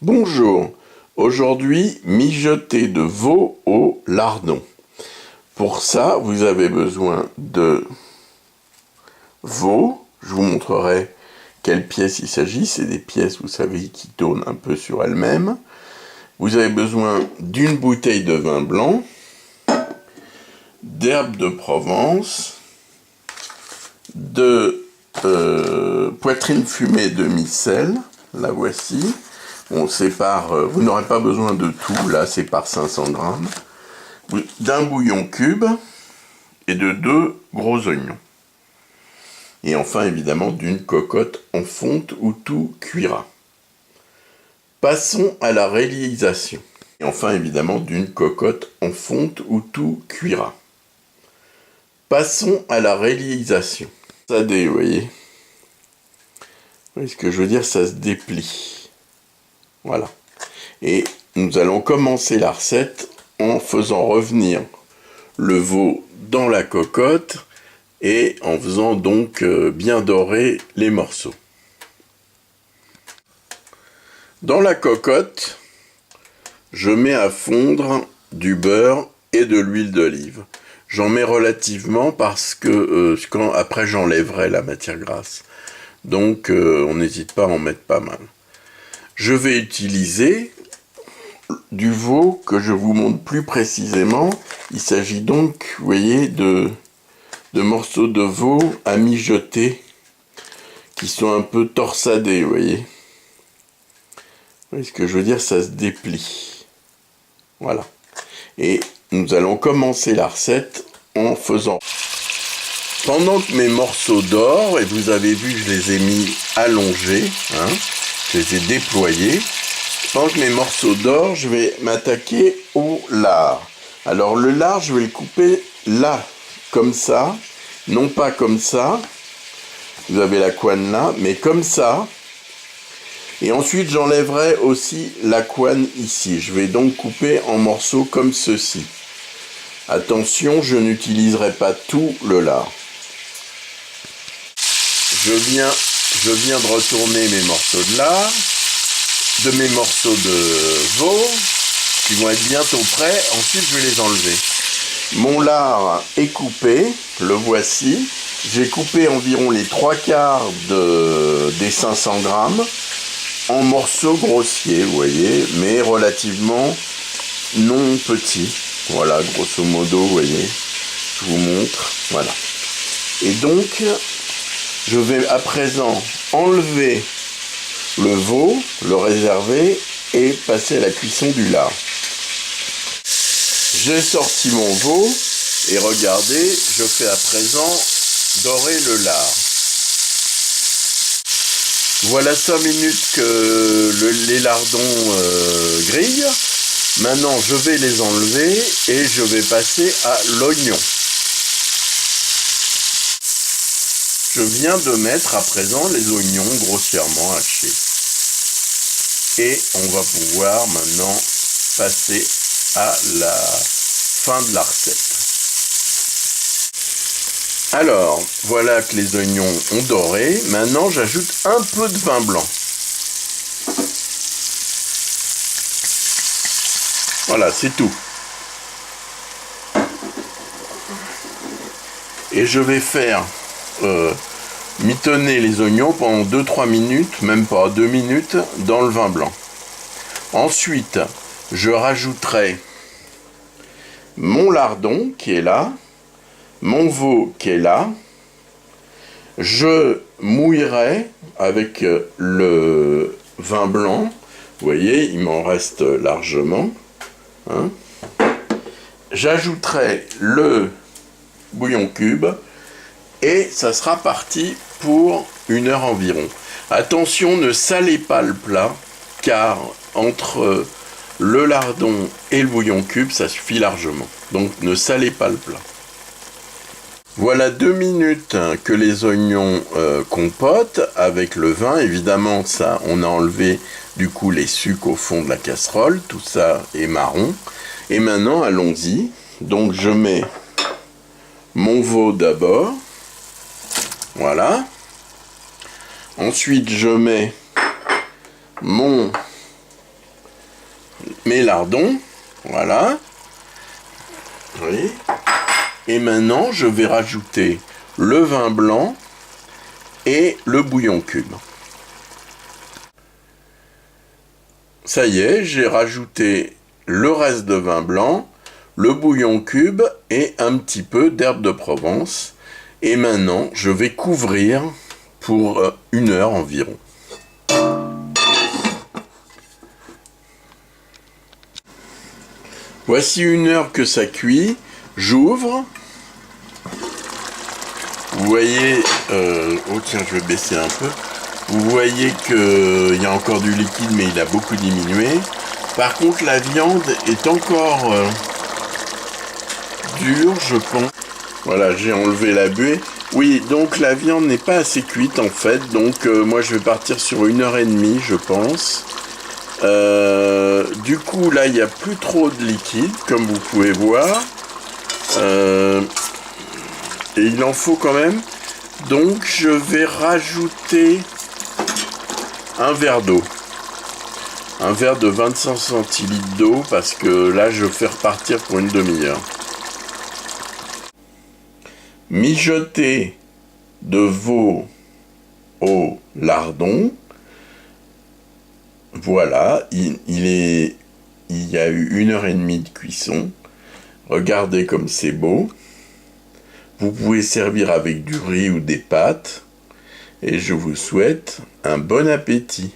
Bonjour, aujourd'hui mijoter de veau au lardon. Pour ça, vous avez besoin de veau. Je vous montrerai quelles pièces il s'agit. C'est des pièces, vous savez, qui tournent un peu sur elles-mêmes. Vous avez besoin d'une bouteille de vin blanc, d'herbes de Provence, de poitrine fumée demi-sel. La voici. On sépare, vous n'aurez pas besoin de tout, là c'est par 500 grammes, d'un bouillon cube et de 2 gros oignons. Et enfin évidemment d'une cocotte en fonte où tout cuira. Passons à la réalisation. Et enfin évidemment d'une cocotte en fonte où tout cuira. Passons à la réalisation. Ça vous voyez. Vous voyez ce que je veux dire, ça se déplie. Voilà. Et nous allons commencer la recette en faisant revenir le veau dans la cocotte et en faisant donc bien dorer les morceaux. Dans la cocotte, je mets à fondre du beurre et de l'huile d'olive. J'en mets relativement parce que après j'enlèverai la matière grasse. Donc on n'hésite pas à en mettre pas mal. Je vais utiliser du veau que je vous montre plus précisément. Il s'agit donc, vous voyez, de morceaux de veau à mijoter qui sont un peu torsadés, vous voyez. Vous voyez ce que je veux dire, ça se déplie. Voilà. Et nous allons commencer la recette en faisant... Pendant que mes morceaux dorent, et vous avez vu, je les ai mis allongés, hein, je les ai déployés. Pendant que mes morceaux dorent, je vais m'attaquer au lard. Alors le lard, je vais le couper là, comme ça, non pas comme ça, vous avez la couenne là, mais comme ça. Et ensuite, j'enlèverai aussi la couenne ici. Je vais donc couper en morceaux comme ceci. Attention, je n'utiliserai pas tout le lard. Je viens de retourner mes morceaux de lard, de mes morceaux de veau, qui vont être bientôt prêts. Ensuite, je vais les enlever. Mon lard est coupé, le voici. J'ai coupé environ les 3/4 des 500 grammes en morceaux grossiers, vous voyez, mais relativement non petits. Voilà, grosso modo, vous voyez, je vous montre, voilà. Et donc, je vais à présent enlever le veau, le réserver et passer à la cuisson du lard. J'ai sorti mon veau et regardez, je fais à présent dorer le lard. Voilà 5 minutes que les lardons grillent. Maintenant, je vais les enlever et je vais passer à l'oignon. Je viens de mettre à présent les oignons grossièrement hachés. Et on va pouvoir maintenant passer à la fin de la recette. Alors, voilà que les oignons ont doré. Maintenant, j'ajoute un peu de vin blanc. Voilà, c'est tout. Et je vais faire mitonner les oignons pendant 2-3 minutes, même pas 2 minutes, dans le vin blanc. Ensuite, je rajouterai mon lardon qui est là, mon veau qui est là. Je mouillerai avec le vin blanc. Vous voyez, il m'en reste largement. Hein. J'ajouterai le bouillon cube et ça sera parti pour 1 heure environ. Attention, ne salez pas le plat, car entre le lardon et le bouillon cube, ça suffit largement. Donc ne salez pas le plat. Voilà 2 minutes que les oignons compotent avec le vin. Évidemment, ça, on a enlevé du coup les sucs au fond de la casserole. Tout ça est marron. Et maintenant, allons-y. Donc je mets mon veau d'abord. Voilà. Ensuite, je mets mon mes lardons, voilà. Oui. Et maintenant, je vais rajouter le vin blanc et le bouillon cube. Ça y est, j'ai rajouté le reste de vin blanc, le bouillon cube et un petit peu d'herbe de Provence. Et maintenant, je vais couvrir pour 1 heure environ. Voici 1 heure que ça cuit. J'ouvre. Vous voyez... oh tiens, je vais baisser un peu. Vous voyez qu'il y a encore du liquide, mais il a beaucoup diminué. Par contre, la viande est encore dure, je pense. Voilà, j'ai enlevé la buée. Oui, donc la viande n'est pas assez cuite en fait. Donc moi, je vais partir sur 1 heure et demie, je pense. Du coup, là, il n'y a plus trop de liquide, comme vous pouvez voir. Et il en faut quand même. Donc, je vais rajouter un verre d'eau. Un verre de 25 centilitres d'eau, parce que là, je fais repartir pour une demi-heure. Mijoter de veau au lardon. Voilà, il y a eu 1 heure et demie de cuisson. Regardez comme c'est beau. Vous pouvez servir avec du riz ou des pâtes. Et je vous souhaite un bon appétit.